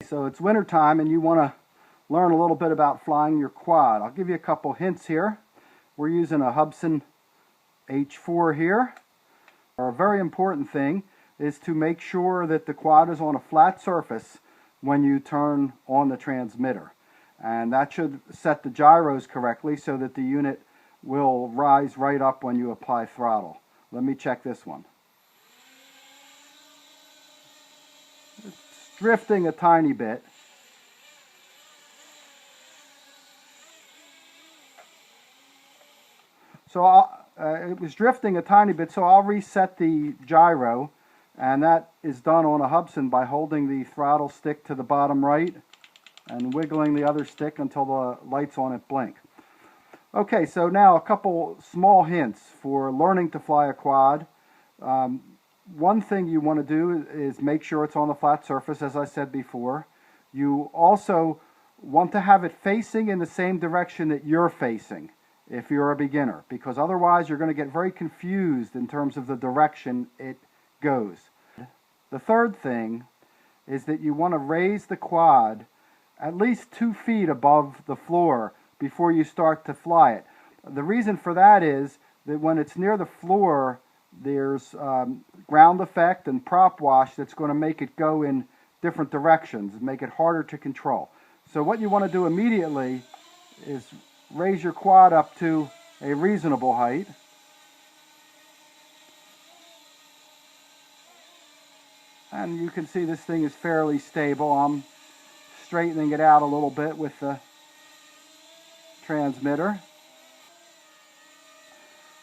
So it's winter time and you want to learn a little bit about flying your quad. I'll give you a couple hints here. We're using a Hubsan H4 here. A very important thing is to make sure that the quad is on a flat surface when you turn on the transmitter. And that should set the gyros correctly so that the unit will rise right up when you apply throttle. Let me check this one. It's drifting a tiny bit. So it was drifting a tiny bit, so I'll reset the gyro, and that is done on a Hubsan by holding the throttle stick to the bottom right and wiggling the other stick until the lights on it blink. Okay, so now a couple small hints for learning to fly a quad. One thing you want to do is make sure it's on the flat surface, as I said before. You also want to have it facing in the same direction that you're facing if you're a beginner, because otherwise you're going to get very confused in terms of the direction it goes. The third thing is that you want to raise the quad at least 2 feet above the floor before you start to fly it. The reason for that is that when it's near the floor, there's ground effect and prop wash that's going to make it go in different directions, make it harder to control. So what you want to do immediately is raise your quad up to a reasonable height. And you can see this thing is fairly stable. I'm straightening it out a little bit with the transmitter.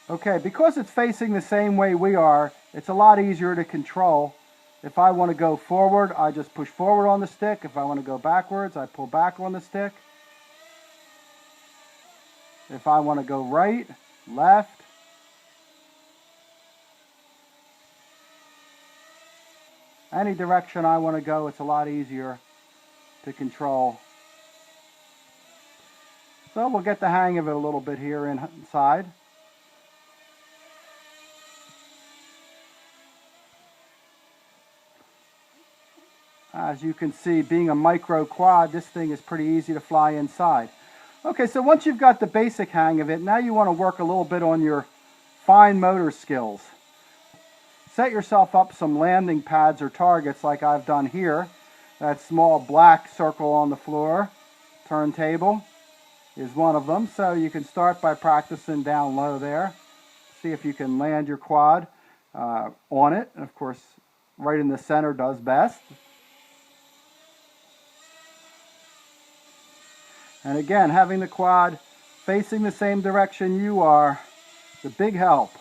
Okay, because it's facing the same way we are, it's a lot easier to control. If I want to go forward, I just push forward on the stick. If I want to go backwards, I pull back on the stick. If I want to go right, left, any direction I want to go, it's a lot easier to control. So we'll get the hang of it a little bit here inside. As you can see, being a micro quad, this thing is pretty easy to fly inside. Okay, so once you've got the basic hang of it, now you want to work a little bit on your fine motor skills. Set yourself up some landing pads or targets like I've done here. That small black circle on the floor, turntable, is one of them. So you can start by practicing down low there. See if you can land your quad on it. And of course, right in the center does best. And again, having the quad facing the same direction you are is a big help.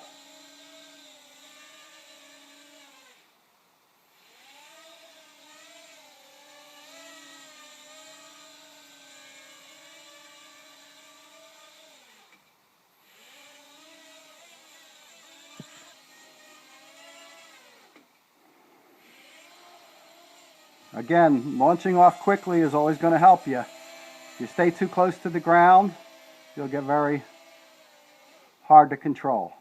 Again, launching off quickly is always going to help you. If you stay too close to the ground, you'll get very hard to control.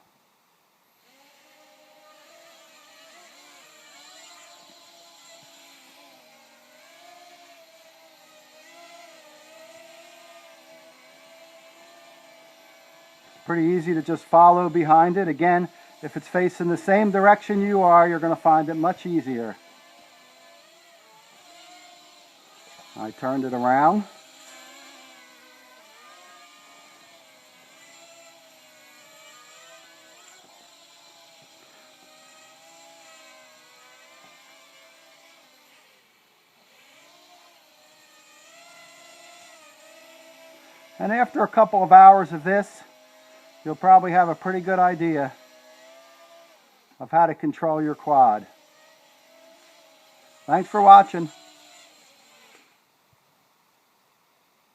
It's pretty easy to just follow behind it. Again, if it's facing the same direction you are, you're going to find it much easier. I turned it around. And after a couple of hours of this, you'll probably have a pretty good idea of how to control your quad. Thanks for watching.